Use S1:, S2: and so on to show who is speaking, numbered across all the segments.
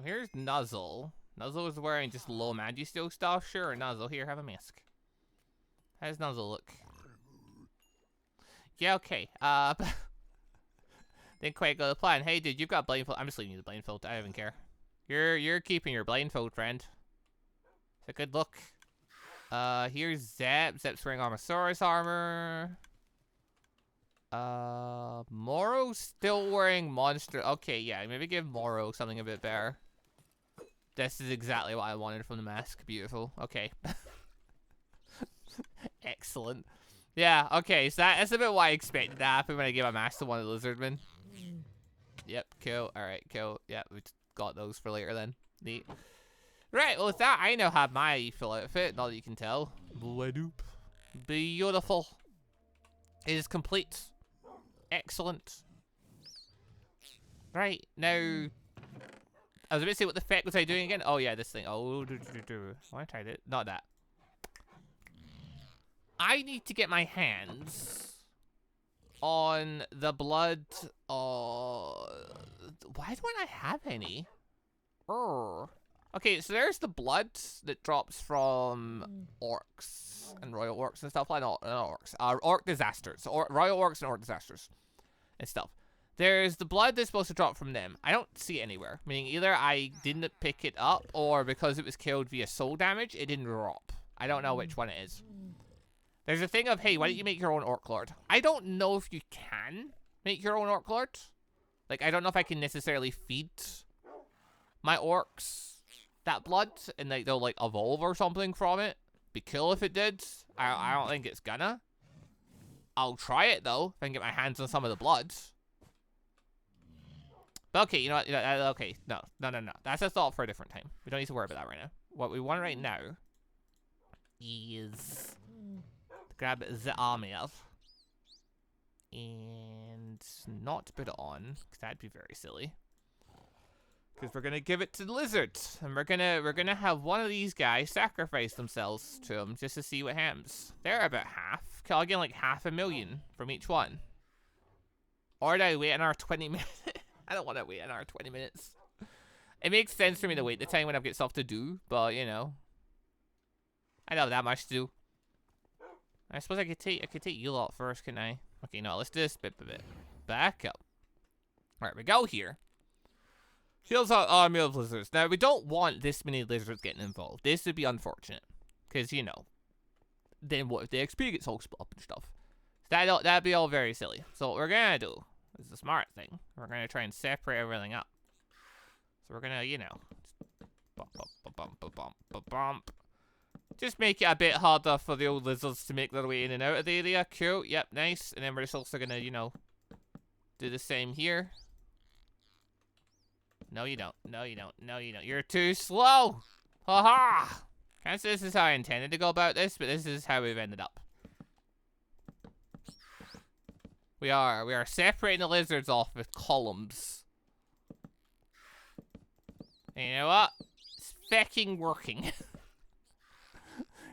S1: Here's Nuzzle. Nuzzle is wearing just low Magi Steel stuff. Sure, Nuzzle. Here, have a mask. How does Nuzzle look? Yeah, okay. Didn't quite go to plan. Hey, dude, you've got blindfold. I'm just leaving you the blindfold. I don't even care. You're keeping your blindfold, friend. It's a good look. Here's Zep. Zep's wearing Armosaurus armor. Moro's still wearing monster. Okay, yeah, maybe give Moro something a bit better. This is exactly what I wanted from the mask. Beautiful. Okay. Excellent. Yeah, okay, so that's a bit what I expected to happen when I gave a mask to one of the lizardmen. Yep, cool. Alright, cool. Yeah, we got those for later then. Neat. Right, well with that, I now have my full outfit, not that you can tell. Beautiful. It is complete. Excellent. Right, now... I was about to say, what the feck was I doing again? Oh yeah, this thing. Oh, I tried it. Not that. I need to get my hands on the blood. Why don't I have any? Okay, so there's the blood that drops from orcs and royal orcs and stuff like that. Not orcs. Orc disasters. Royal orcs and orc disasters and stuff. There's the blood that's supposed to drop from them. I don't see it anywhere. Meaning either I didn't pick it up or because it was killed via soul damage, it didn't drop. I don't know which one it is. There's a thing of, hey, why don't you make your own Orc Lord? I don't know if you can make your own Orc Lord. Like, I don't know if I can necessarily feed my orcs that blood and like they'll like evolve or something from it. Be cool if it did. I don't think it's gonna. I'll try it though, if I can get my hands on some of the blood. But okay, you know what? Okay, no. That's a thought for a different time. We don't need to worry about that right now. What we want right now is grab the armor and not put it on, because that'd be very silly. Because we're gonna give it to the lizards, and we're gonna have one of these guys sacrifice themselves to him just to see what happens. They're about half. I'll get like 500,000 from each one. Or do I wait another 20 minutes? I don't want to wait another 20 minutes. It makes sense for me to wait the time when I've got stuff to do, but you know, I don't have that much to do. I suppose I could take you lot first, can I? Okay, no, let's do this bit. Back up. Alright, we go here. Shields out army of lizards. Now, we don't want this many lizards getting involved. This would be unfortunate. Because, you know, then what if the XP gets all split up and stuff? That'd be all very silly. So what we're gonna do is the smart thing. We're gonna try and separate everything up. So we're gonna, you know, bump. Just make it a bit harder for the old lizards to make their way in and out of the area. Cool, yep, nice. And then we're just also gonna, you know, do the same here. No, you don't. No, you don't. No, you don't. You're too slow. Haha. Can't say this is how I intended to go about this, but this is how we've ended up. We are separating the lizards off with columns. And you know what? It's fucking working.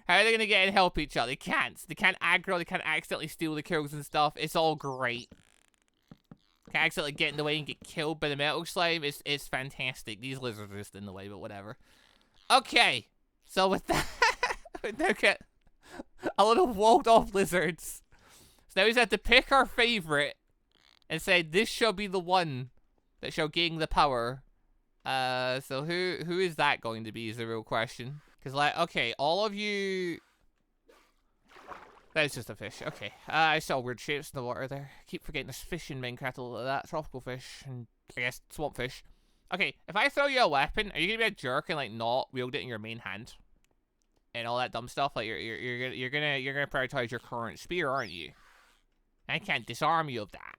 S1: How are they gonna get and help each other? They can't. They can't aggro. They can't accidentally steal the kills and stuff. It's all great. Can't accidentally get in the way and get killed by the metal slime. It's fantastic. These lizards are just in the way, but whatever. Okay. So with that, we now get a little walled off lizards. So now we just have to pick our favorite and say this shall be the one that shall gain the power. So who is that going to be is the real question. Because, like, okay, all of you... That is just a fish. Okay. I saw weird shapes in the water there. I keep forgetting there's fish in Minecraft, a little of that. Tropical fish and, I guess, swamp fish. Okay, if I throw you a weapon, are you going to be a jerk and, like, not wield it in your main hand? And all that dumb stuff? Like, you're gonna prioritize your current spear, aren't you? I can't disarm you of that.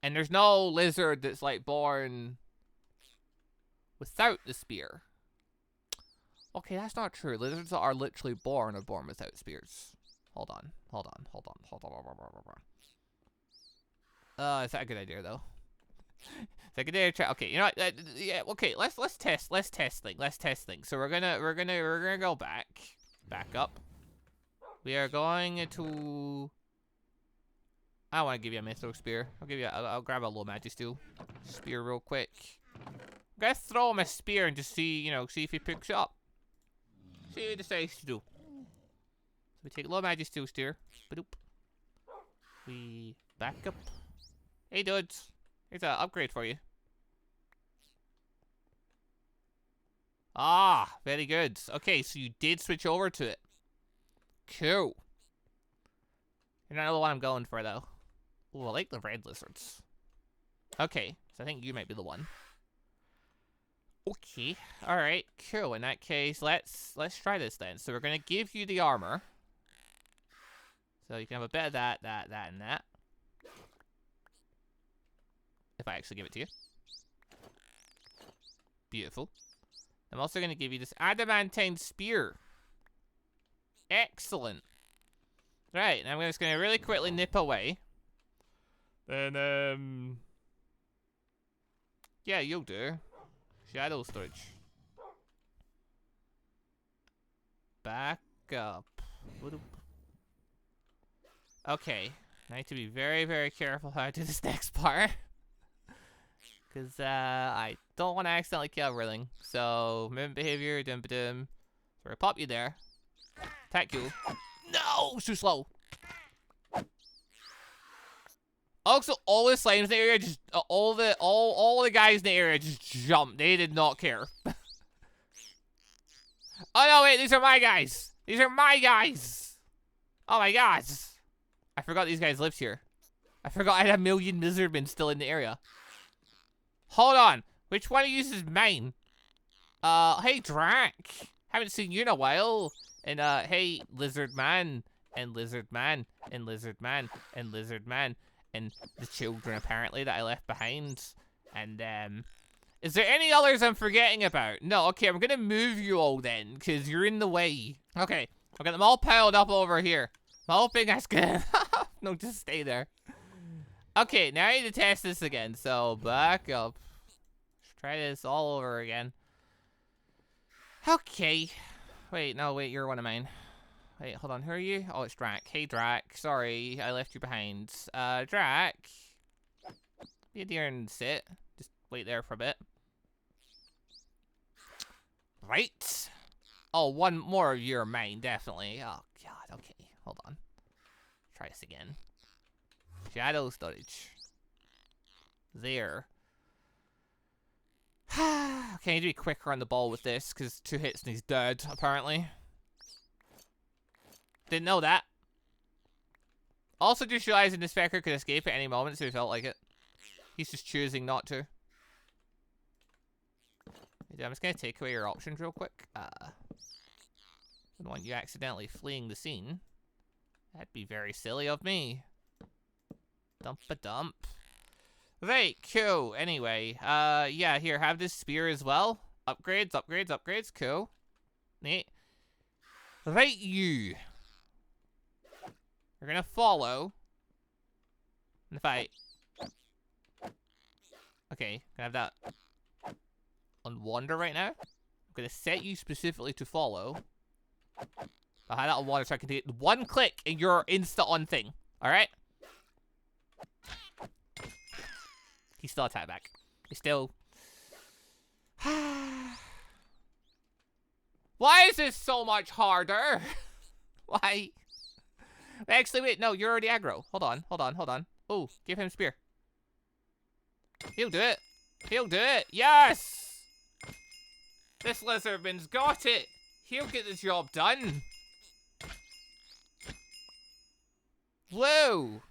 S1: And there's no lizard that's, like, born without the spear. Okay, that's not true. Lizards that are literally born are born without spears. Hold on. Is that a good idea though? Is that a good idea? Okay, you know what? Yeah. Okay, let's test things. So we're gonna go back up. We are going to. I want to give you a mythic spear. I'll grab a low magic spear real quick. I'm gonna throw him a spear and just see, you know, see if he picks it up. See what he decides to do. So we take low magic steel steer. Ba-doop. We back up. Hey dudes, here's an upgrade for you. Ah, very good. Okay, so you did switch over to it. Cool. You're not the one I'm going for though. Ooh, I like the red lizards. Okay, so I think you might be the one. Okay, alright, cool. In that case, let's try this then. So we're gonna give you the armor. So you can have a bit of that, and that. If I actually give it to you. Beautiful. I'm also gonna give you this adamantine spear. Excellent. Right, and I'm just gonna really quickly nip away. Then, yeah, you'll do. Shadow storage. Back up. Okay, I need to be very, very careful how I do this next part. Because, I don't want to accidentally kill everything. So, movement behavior, dum-ba-dum. So, I pop you there. Attack you. No! Too slow. Also, all the slimes in the area just, all the guys in the area just jumped. They did not care. Oh no, wait, these are my guys. These are my guys. Oh my god. I forgot these guys lived here. I forgot I had 1,000,000 lizardmen still in the area. Hold on. Which one of you is mine? Hey, Drac. Haven't seen you in a while. And, hey, lizard man. And lizard man. And lizard man. And lizard man. And the children, apparently, that I left behind. And, is there any others I'm forgetting about? No, okay, I'm gonna move you all then, because you're in the way. Okay, I've got them all piled up over here. I'm hoping that's good. No, just stay there. Okay, now I need to test this again, so back up. Let's try this all over again. Okay. Wait, no, wait, you're one of mine. Wait, hold on, who are you? Oh, it's Drac. Hey, Drac. Sorry, I left you behind. Drac. Be here and sit. Just wait there for a bit. Right. Oh, one more of you are mine, definitely. Oh, God, okay. Hold on. Try this again. Shadow storage. There. Okay, I need to be quicker on the ball with this, because 2 hits and he's dead, apparently. Didn't know that. Also just realizing this fecker could escape at any moment, so he felt like it. He's just choosing not to. I'm just gonna take away your options real quick. I don't want you accidentally fleeing the scene. That'd be very silly of me. Dump-a-dump. Right, cool. Anyway, yeah, here, have this spear as well. Upgrades, upgrades, upgrades. Cool. Neat. Right, you. You're gonna follow. In the fight. Okay, can I have that on wander right now? I'm gonna set you specifically to follow. I'll have that on wander so I can take it 1 click and you're insta on thing. Alright? He's still attack back. He's still... Why is this so much harder? Why? Actually, wait, no, you're already aggro. Hold on, hold on, hold on. Oh, give him spear. He'll do it. He'll do it. Yes! This lizardman's got it. He'll get the job done. Whoa!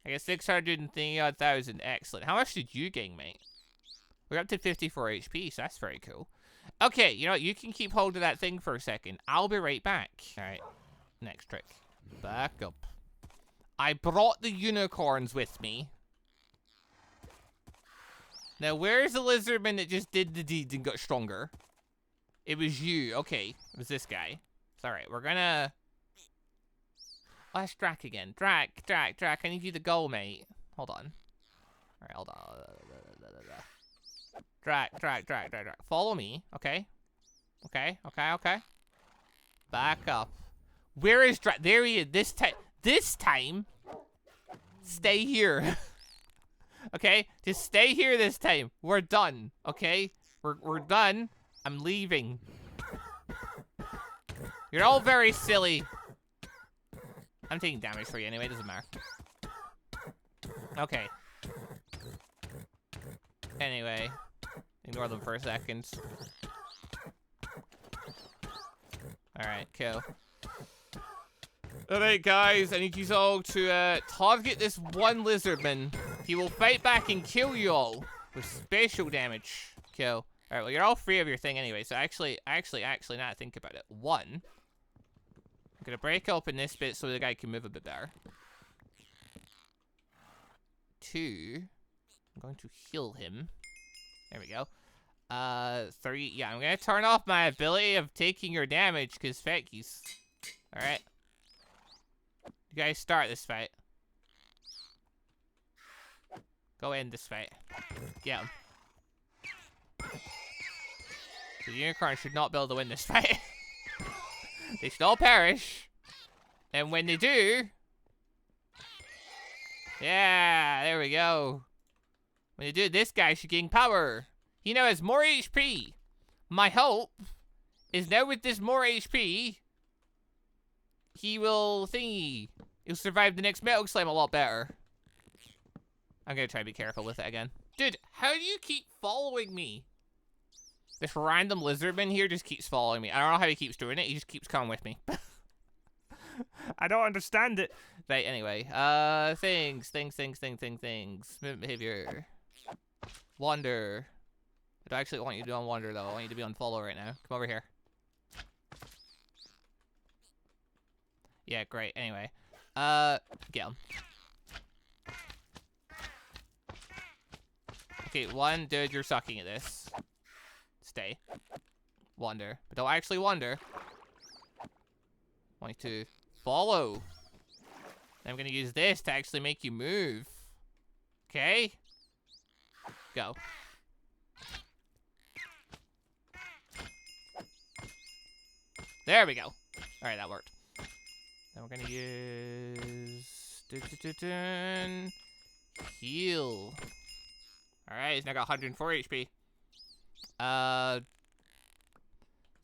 S1: I got 630,000. Excellent. How much did you gain, mate? We're up to 54 HP, so that's very cool. Okay, you know what? You can keep hold of that thing for a second. I'll be right back. Alright. Next trick. Back up. I brought the unicorns with me. Now, where's the lizardman that just did the deed and got stronger? It was you. Okay. It was this guy. It's alright. We're gonna... Oh, that's Drac again. Drac. I need you to go, mate. Hold on. Alright, hold on. Drac. Follow me, okay? Okay. Back up. Where is Drac? There he is. This time, stay here. Okay? Just stay here this time. We're done, okay? We're done. I'm leaving. You're all very silly. I'm taking damage for you anyway, doesn't matter. Okay. Anyway, ignore them for a second. Alright, cool. Alright guys, I need you all to target this one lizardman. He will fight back and kill you all with special damage. Cool. Alright, well you're all free of your thing anyway, so actually, now that I think about it. One, I'm gonna break open this bit so the guy can move a bit better. Two, I'm going to heal him. There we go. 3, yeah, I'm gonna turn off my ability of taking your damage, because feckies. Alright. You guys start this fight. Go end this fight. Get him. The unicorn should not be able to win this fight. They should all perish. And when they do... Yeah, there we go. When they do, this guy should gain power. He now has more HP. My hope is now with this more HP, he will thingy. He'll survive the next metal slime a lot better. I'm gonna try to be careful with it again. Dude, how do you keep following me? This random lizardman here just keeps following me. I don't know how he keeps doing it. He just keeps coming with me. I don't understand it. Right, anyway. Things. Movement behavior. Wander. I don't actually want you to be on wander, though. I want you to be on follow right now. Come over here. Yeah, great. Anyway. Get him. Okay, one, dude, you're sucking at this. Stay. Wander. But don't actually wander. I want you to follow. I'm gonna use this to actually make you move. Okay? Go. There we go. Alright, that worked. Then we're gonna use... Heal. Alright, he's now got 104 HP.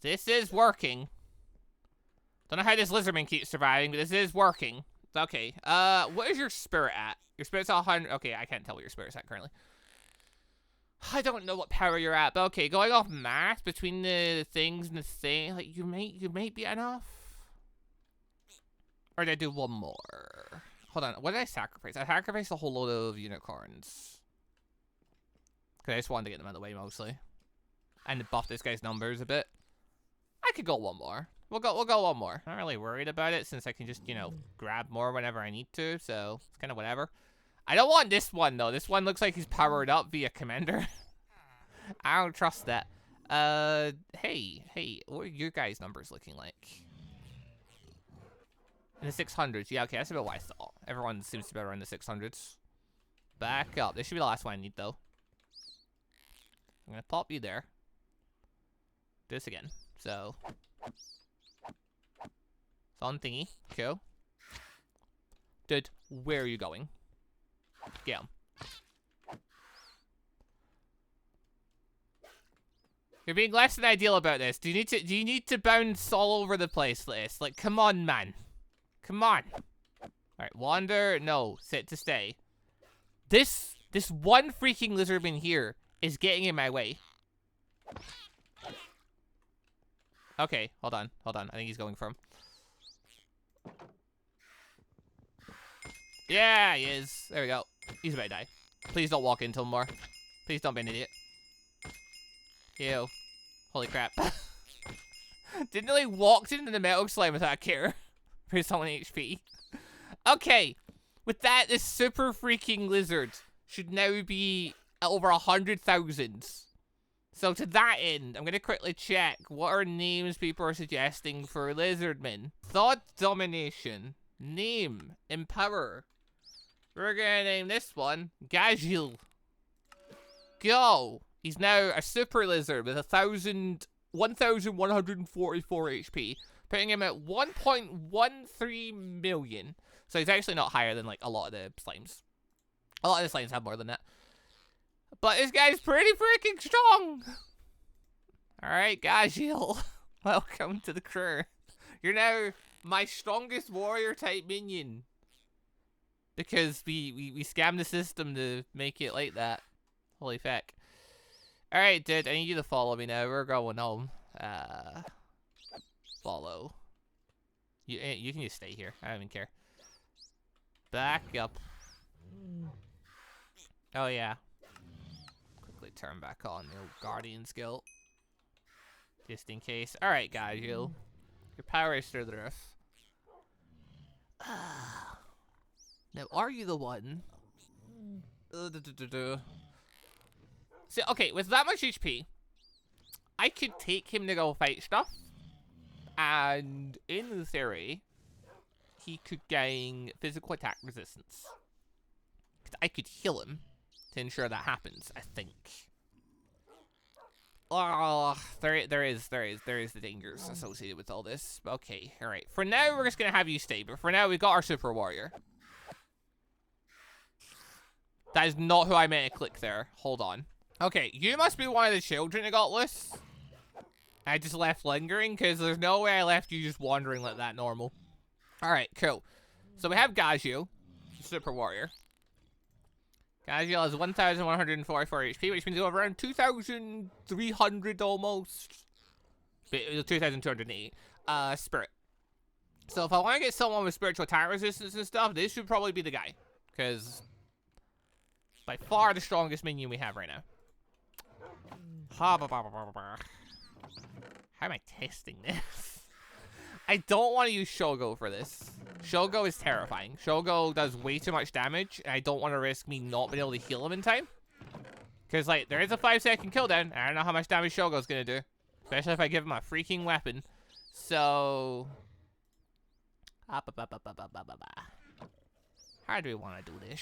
S1: This is working. Don't know how this lizardman keeps surviving, but this is working. Okay, what is your spirit at? Your spirit's at 100. Okay, I can't tell what your spirit's at currently. I don't know what power you're at, but okay, going off math between the things and the thing, like you might be enough. Or did I do one more? Hold on, what did I sacrifice? I sacrificed a whole load of unicorns. Cause I just wanted to get them out of the way mostly. And to buff this guy's numbers a bit. I could go one more. We'll go one more. Not really worried about it since I can just, you know, grab more whenever I need to, so it's kind of whatever. I don't want this one though. This one looks like he's powered up via commander. I don't trust that. Hey, what are your guys' numbers looking like? In the 600s. Yeah, okay, that's about what I thought. Everyone seems to be around the 600s. Back up. This should be the last one I need though. I'm gonna pop you there. Do this again. So. It's on thingy. Cool. Dude, where are you going? Get him. You're being less than ideal about this. Do you need to bounce all over the place like this? Like, come on, man. Come on. Alright, wander. No, sit to stay. This one freaking lizardman here is getting in my way. Okay, hold on. I think he's going for him. Yeah, he is. There we go. He's about to die. Please don't walk into him more. Please don't be an idiot. Ew. Holy crap. Didn't really walk into the metal slime without a care. For someone HP. Okay. With that, this super freaking lizard should now be over 100,000. So to that end, I'm going to quickly check what are names people are suggesting for lizardmen. Thought domination. Name. Empower. We're going to name this one Gajil. Go. He's now a super lizard with 1,144 HP, putting him at 1.13 million. So he's actually not higher than like a lot of the slimes. A lot of the slimes have more than that. But this guy's pretty freaking strong. Alright, Gajil. Welcome to the crew. You're now my strongest warrior type minion. Because we scammed the system to make it like that. Holy feck. Alright, dude, I need you to follow me now. We're going home. Follow. You can just stay here. I don't even care. Back up. Oh, yeah. Quickly turn back on the old Guardian skill. Just in case. Alright, guys, your power is through the roof. Now, are you the one? See, okay, with that much HP, I could take him to go fight stuff. And in theory, he could gain physical attack resistance. I could heal him to ensure that happens, I think. Oh, there is the dangers associated with all this. Okay, alright. For now, we're just gonna have you stay, but for now, we've got our super warrior. That is not who I meant to click there. Hold on. Okay, you must be one of the children that got loose. I just left lingering, because there's no way I left you just wandering like that normal. Alright, cool. So we have Gajil, super warrior. Gajil has 1,144 HP, which means you have around 2,300 almost. 2,280. Spirit. So if I want to get someone with spiritual attack resistance and stuff, this should probably be the guy. Because by far the strongest minion we have right now. How am I testing this? I don't want to use Shogo for this. Shogo is terrifying. Shogo does way too much damage, and I don't want to risk me not being able to heal him in time. Because, like, there is a 5-second cooldown, and I don't know how much damage Shogo's going to do. Especially if I give him a freaking weapon. So... how do we want to do this?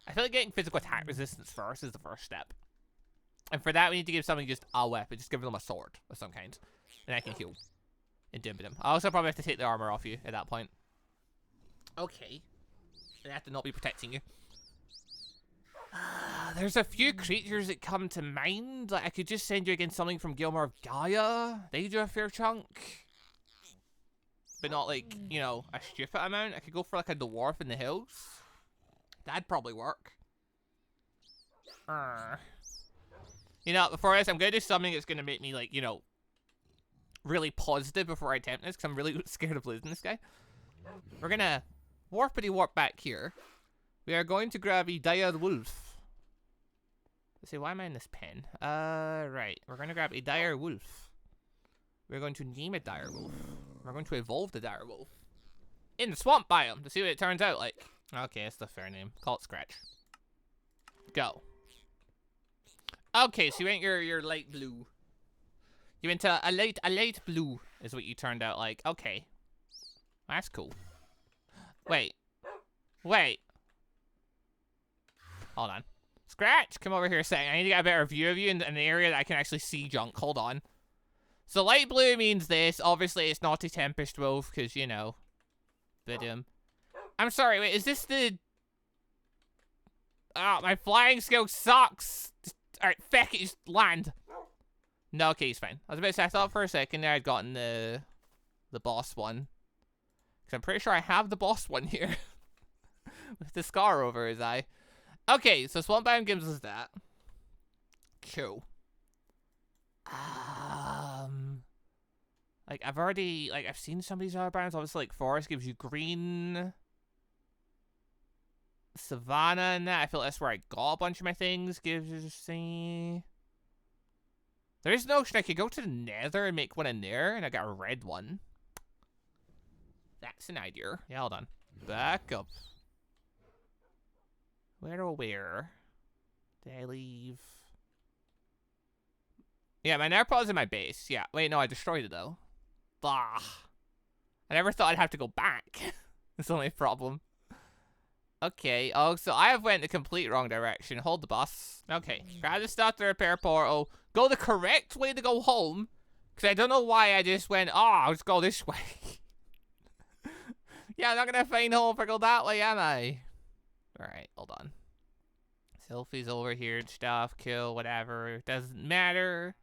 S1: I feel like getting physical attack resistance first is the first step. And for that, we need to give somebody just a weapon. Just give them a sword of some kind. And I can heal. And dimp them. I also probably have to take the armor off you at that point. Okay. I have to not be protecting you. There's a few creatures that come to mind. Like, I could just send you against something from Gilmore of Gaia. They do a fair chunk. But not, like, you know, a stupid amount. I could go for, like, a dwarf in the hills. That'd probably work. You know, before this, I'm going to do something that's going to make me, like, you know, really positive before I attempt this, because I'm really scared of losing this guy. We're going to warpity warp back here. We are going to grab a dire wolf. Let's see, why am I in this pen? Right. We're going to grab a dire wolf. We're going to name a dire wolf. We're going to evolve the dire wolf in the swamp biome to see what it turns out like. Okay, that's the fair name. Call it Scratch. Go. Okay, so you went your light blue. You went to a light blue is what you turned out like. Okay. That's cool. Wait. Hold on. Scratch, come over here a second. I need to get a better view of you in an area that I can actually see junk. Hold on. So light blue means this. Obviously, it's not a Tempest Wolf, because, you know. But, I'm sorry, wait, is this the... Oh, my flying skill sucks. Alright, feck it, just land. No, okay, he's fine. I was about to say, I thought for a second there I'd gotten the boss one. Because I'm pretty sure I have the boss one here. With the scar over his eye. Okay, so Swamp Biome gives us that. Cool. Like, I've seen some of these other biomes. Obviously, like, Forest gives you green. Savannah and that. I feel that's where I got a bunch of my things. Gives you, see. There is no option I could go to the Nether and make one in there, and I got a red one. That's an idea. Yeah, hold on. Back up. Where did I leave? Yeah, my Nerpaw's in my base. Yeah. Wait, no, I destroyed it, though. Bah. I never thought I'd have to go back. That's the only problem. Okay. Oh, so I have went the complete wrong direction. Hold the bus. Okay. Grab the stuff to repair portal. Go the correct way to go home. Because I don't know why I just went, I'll just go this way. Yeah, I'm not going to find home if I go that way, am I? Alright, hold on. Sylphie's over here and stuff. Kill, whatever. Doesn't matter.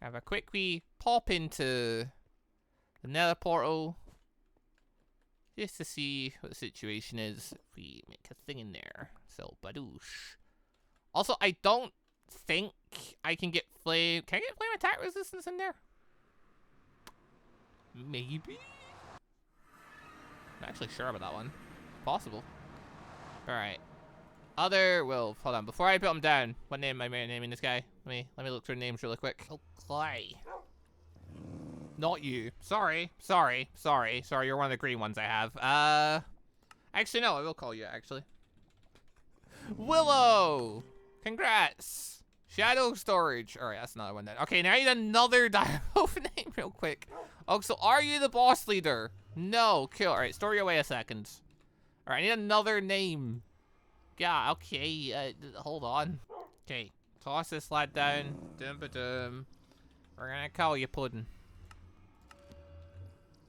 S1: Have a quick wee pop into the nether portal. Just to see what the situation is. If we make a thing in there. So, badoosh. Also, I don't think I can get flame. Can I get flame attack resistance in there? Maybe? Not actually sure about that one. Possible. Alright. Well, hold on. Before I put him down, what name am I naming this guy? Let me look through names really quick. Clay. Not you. Sorry, you're one of the green ones I have. Actually, no, I will call you, actually. Willow! Congrats! Shadow Storage. Alright, that's another one then. Okay, now I need another Direwolf name real quick. Oh, so are you the boss leader? No, cool. Alright, store you away a second. Alright, I need another name. Yeah, okay, hold on. Okay, toss this lad down. Dum-ba-dum. We're gonna call you Puddin'.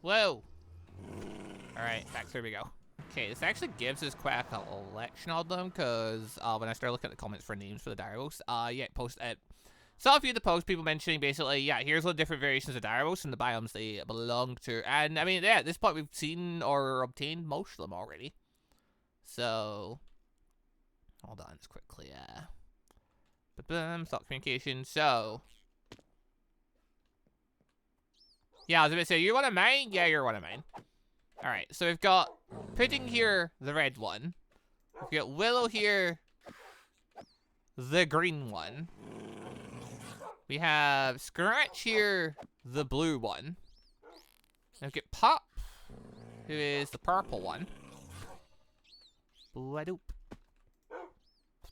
S1: Whoa! Alright, back here we go. Okay, this actually gives us quite a collection of them, because when I started looking at the comments for names for the Direwolves, yeah, post it. Saw a few of the posts, people mentioning basically, yeah, here's all the different variations of Direwolves and the biomes they belong to. And, I mean, yeah, at this point we've seen or obtained most of them already. So, hold on, just quickly, stop communication. So, yeah, I was gonna say, you're one of mine? Yeah, you're one of mine. Alright, so we've got Pudding here, the red one. We've got Willow here, the green one. We have Scratch here, the blue one. And we've got Pop, who is the purple one. Boo-a-doop.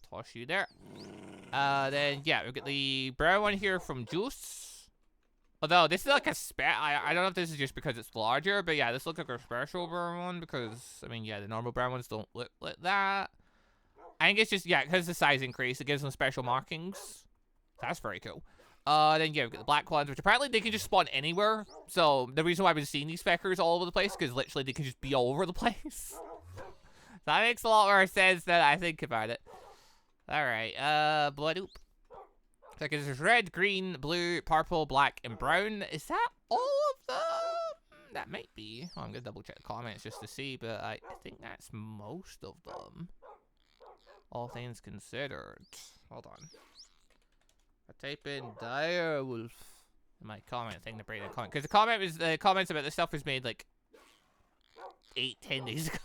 S1: Toss you there. Then, yeah, we've got the brown one here from Juice. Although, this is like a I don't know if this is just because it's larger, but yeah, this looks like a special brown one because, I mean, yeah, the normal brown ones don't look like that. I think it's just, yeah, because the size increase, it gives them special markings. That's very cool. Then, yeah, we've got the black ones, which apparently they can just spawn anywhere. So, the reason why I've been seeing these speckers all over the place, because literally they can just be all over the place. That makes a lot more sense than I think about it. Alright, Bloodoop. So there's red, green, blue, purple, black, and brown. Is that all of them? That might be. Oh, I'm gonna double check the comments just to see, but I think that's most of them. All things considered. Hold on. I type in Direwolf in my comment thing to break the comment. Because the comments about this stuff was made like 8-10 days ago.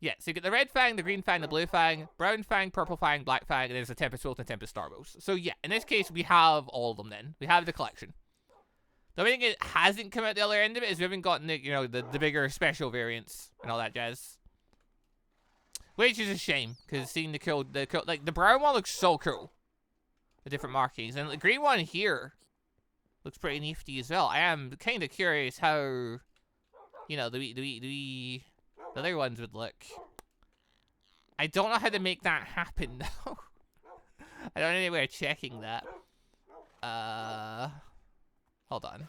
S1: Yeah, so you get the red fang, the green fang, the blue fang, brown fang, purple fang, black fang, and there's a Tempest Wolf and a Tempest Starwolf. So yeah, in this case, we have all of them then. We have the collection. The only thing it hasn't come out the other end of it is we haven't gotten the, you know, the bigger special variants and all that jazz. Which is a shame, because seeing like, the brown one looks so cool. The different markings. And the green one here looks pretty nifty as well. I am kind of curious how, you know, the other ones would look. I don't know how to make that happen, though. I don't know any way of checking that. Hold on.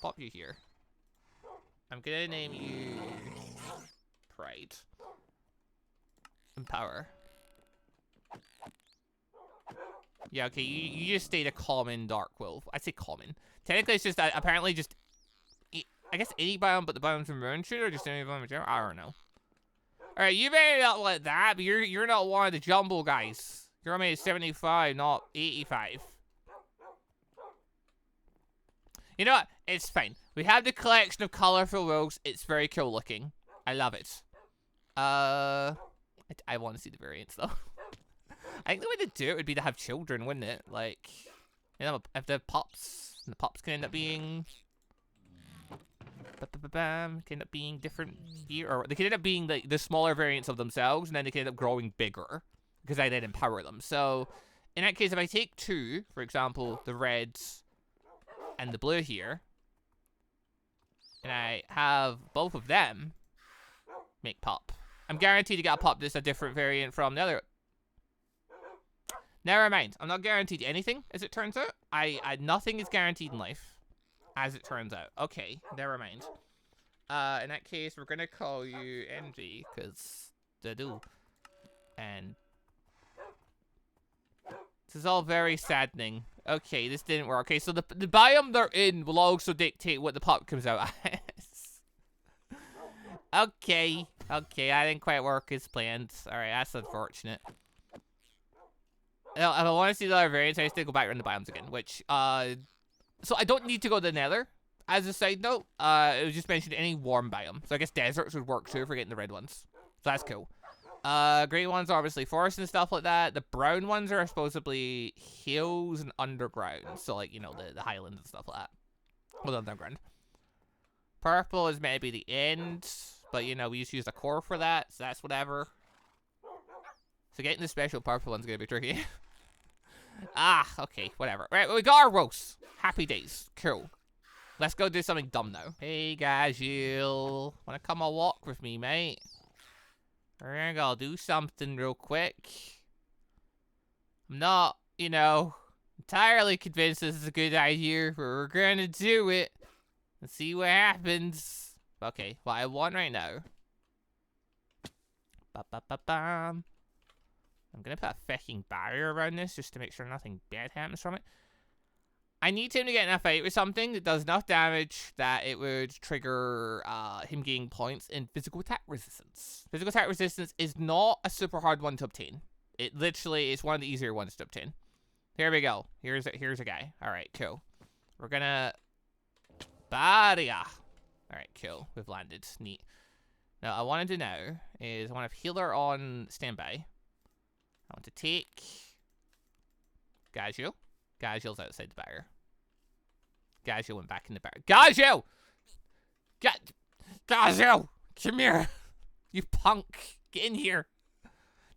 S1: Pop you here. I'm gonna name you Pride. And Power. Yeah, okay, you just stayed a common Dark Wolf. I say common. Technically, it's just, apparently just, I guess any biome, but the biomes from Moon Shooter, or just any biome in general? I don't know. Alright, you better not let that, but you're not one of the jumbo guys. You're only at 75, not 85. You know what? It's fine. We have the collection of colorful rogues. It's very cool looking. I love it. I want to see the variants, though. I think the way to do it would be to have children, wouldn't it? Like, you know, if the pups can end up being... can end up being different here, or they can end up being the smaller variants of themselves, and then they can end up growing bigger because I then empower them. So in that case, if I take two, for example, the reds and the blue here, and I have both of them make pup, I'm guaranteed to get a pup that's a different variant from the other. Never mind, I'm not guaranteed anything, as it turns out. Nothing is guaranteed in life. As it turns out. Okay, never mind. In that case, we're gonna call you Envy, because they do. And this is all very saddening. Okay, this didn't work. Okay, so the biome they're in will also dictate what the pup comes out as. Okay, that didn't quite work as planned. Alright, that's unfortunate. Now, if I want to see the other variants, I have to go back around the biomes again, which, so I don't need to go to the nether. As a side note, it was just mentioned any warm biome. So I guess deserts would work too if we're getting the red ones. So that's cool. Green ones are obviously forest and stuff like that. The brown ones are supposedly hills and underground. So, like, you know, the highlands and stuff like that. Well, underground. Purple is maybe the end. But, you know, we just use the core for that. So that's whatever. So getting the special purple one's going to be tricky. Okay, whatever. Right, well, we got our roast. Happy days. Cool. Let's go do something dumb now. Hey, Gajil. Wanna come a walk with me, mate? We're gonna go do something real quick. I'm not, you know, entirely convinced this is a good idea, but we're gonna do it and see what happens. Okay, what I want right now. Ba-ba-ba-bam. I'm gonna put a fucking barrier around this just to make sure nothing bad happens from it. I need him to get in a fight with something that does enough damage that it would trigger him gaining points in physical attack resistance. Physical attack resistance is not a super hard one to obtain. It literally is one of the easier ones to obtain. Here we go. Here's a guy. All right, cool. We're gonna barrier. All right, cool. We've landed. Neat. Now, I wanted to know is I want to have healer on standby. I want to take Gajil. Gajil's outside the barrier. Gajil went back in the barrier. Gajil! Gajil! Come here! You punk! Get in here!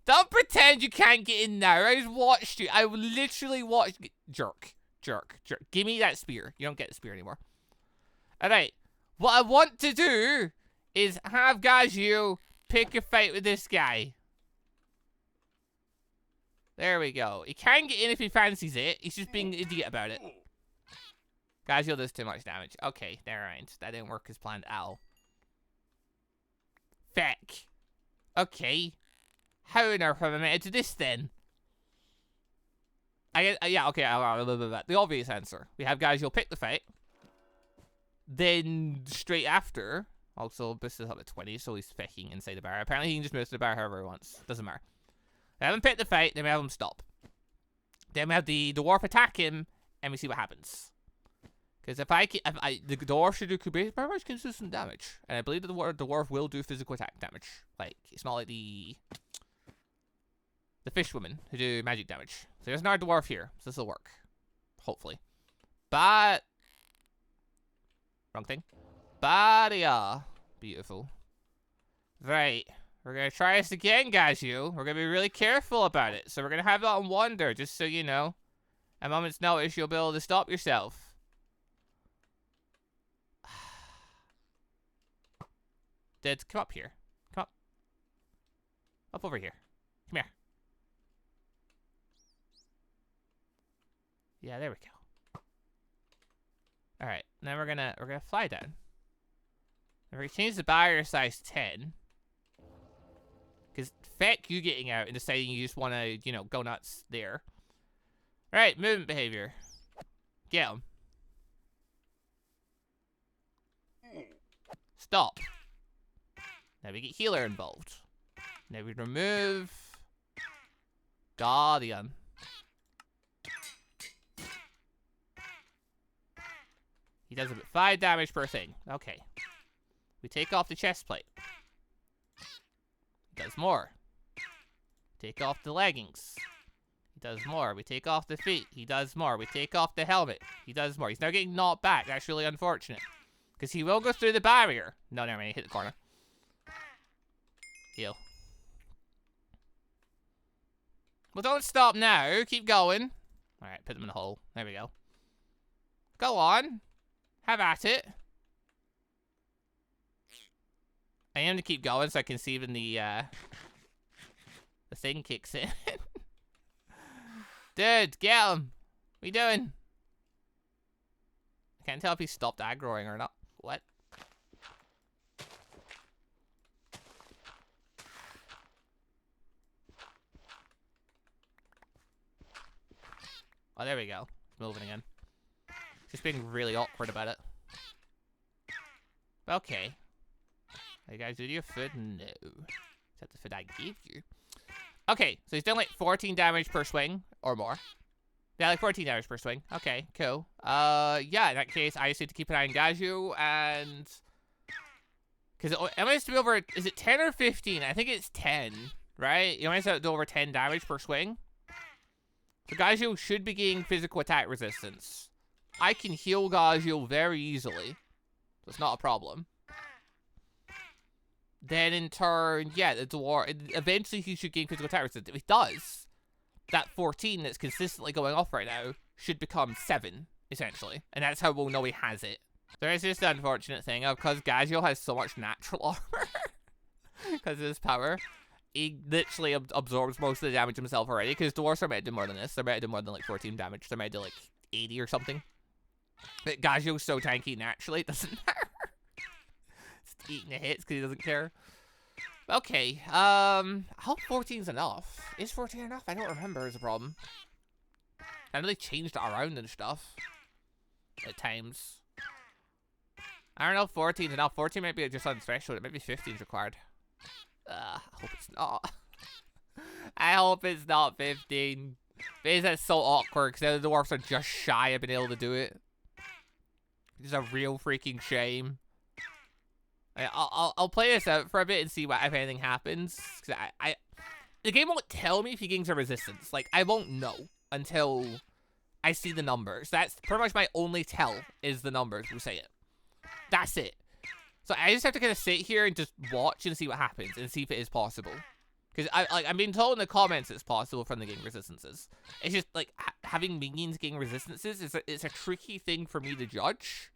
S1: Don't pretend you can't get in there. I just watched you. I literally watched. Jerk. Give me that spear. You don't get the spear anymore. Alright. What I want to do is have Gajil pick a fight with this guy. There we go. He can get in if he fancies it. He's just being an idiot about it. Gajil does too much damage. Okay, never mind. That didn't work as planned at all. Feck. Okay. How on earth have I made it to this then? Yeah, okay. The obvious answer. We have Gajil pick the fight. Then, straight after, also, this is up at 20, so he's fecking inside the bar. Apparently, he can just move to the bar however he wants. Doesn't matter. We have him pick the fight, then we have him stop. Then we have the dwarf attack him, and we see what happens. Because the dwarf should do pretty much consistent damage. And I believe that the dwarf will do physical attack damage. Like, it's not like the fish women who do magic damage. So there's another dwarf here, so this will work. Hopefully. But... wrong thing. Barrier. Beautiful. Right. We're going to try this again, Gajil. We're going to be really careful about it. So we're going to have that on Wonder, just so you know. At a moment's notice, you'll be able to stop yourself. Dead, come up here. Come up. Up over here. Come here. Yeah, there we go. Alright, now we're gonna fly down. And we're gonna change the barrier size 10. Because feck you getting out and deciding you just want to, you know, go nuts there. Alright, movement behavior. Get him. Stop. Now we get healer involved. Now we remove Guardian. He does about 5 damage per thing. Okay. We take off the chest plate. He does more. Take off the leggings. He does more. We take off the feet. He does more. We take off the helmet. He does more. He's now getting knocked back. That's really unfortunate. Because he will go through the barrier. No, never mind. He hit the corner. Heal. Well, don't stop now. Keep going. Alright, put them in the hole. There we go. Go on. Have at it. I am to keep going so I can see when the thing kicks in. Dude, get him. What are you doing? I can't tell if he stopped aggroing or not. What? Oh, there we go. moving again. Just being really awkward about it. Okay. Hey guys, did you food? No. Is that the food I gave you? Okay, so he's doing like 14 damage per swing or more. Yeah, like 14 damage per swing. Okay, cool. Yeah, in that case, I just need to keep an eye on Gajil and... Because am I supposed to be over... Is it 10 or 15? I think it's 10, right? You might have to do over 10 damage per swing. So Gajil should be getting physical attack resistance. I can heal Gajil very easily. So it's not a problem. Then in turn, yeah, the dwarf... Eventually he should gain physical attack resistance. If he does, that 14 that's consistently going off right now should become 7, essentially. And that's how we'll know he has it. There is just the unfortunate thing of, because Gajil has so much natural armor, because of his power, he literally absorbs most of the damage himself already, because dwarves are meant to do more than this. They're meant to do more than like 14 damage. They're meant to do like 80 or something. But Gajil's so tanky naturally, it doesn't matter. Just eating the hits because he doesn't care. Okay, I hope 14's enough. Is 14 enough? I don't remember is a problem. I know they changed it around and stuff. At times. I don't know if 14's enough. 14 might be just on threshold. It might be 15's required. I hope it's not. I hope it's not 15. Because that's so awkward because the dwarfs are just shy of being able to do it. It's a real freaking shame. I'll play this out for a bit and see what if anything happens. Cause the game won't tell me if he gains a resistance. Like, I won't know until I see the numbers. That's pretty much my only tell is the numbers who say it. That's it. So I just have to kind of sit here and just watch and see what happens and see if it is possible. Because I'm being told in the comments it's possible from the getting resistances. It's just like having minions getting resistances is a tricky thing for me to judge.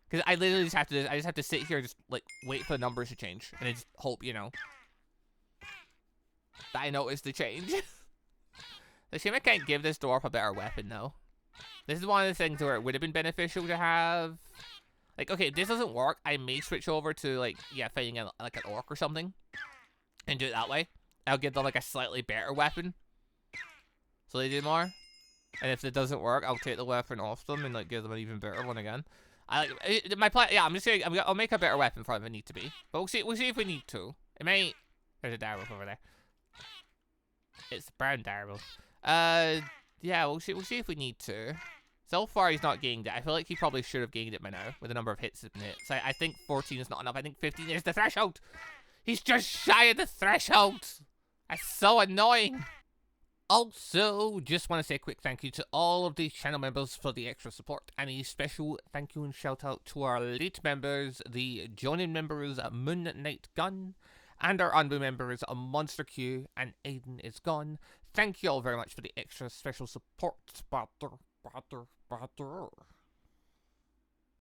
S1: Because I literally just have to sit here and just like wait for the numbers to change and I just hope, you know, that I notice the change. The shame I can't give this dwarf a better weapon though. This is one of the things where it would have been beneficial to have. Like, okay, if this doesn't work, I may switch over to like, yeah, fighting like an orc or something, and do it that way. I'll give them like a slightly better weapon, so they do more. And if it doesn't work, I'll take the weapon off them and like give them an even better one again. I like my plan. Yeah, I'm just saying I'll make a better weapon for them if it need to be. But we'll see if we need to. It may. There's a direwolf over there. It's a brown direwolf. Yeah, we'll see if we need to. So far, he's not gained it. I feel like he probably should have gained it by now with the number of hits in it. So I think 14 is not enough. I think 15 is the threshold. He's just shy of the threshold. That's so annoying. Also, just want to say a quick thank you to all of the channel members for the extra support. And a special thank you and shout out to our elite members, the joining members AdenIsGone, and our ANBU members MonsterQ and AdenIsGone. Thank you all very much for the extra special support. Butter.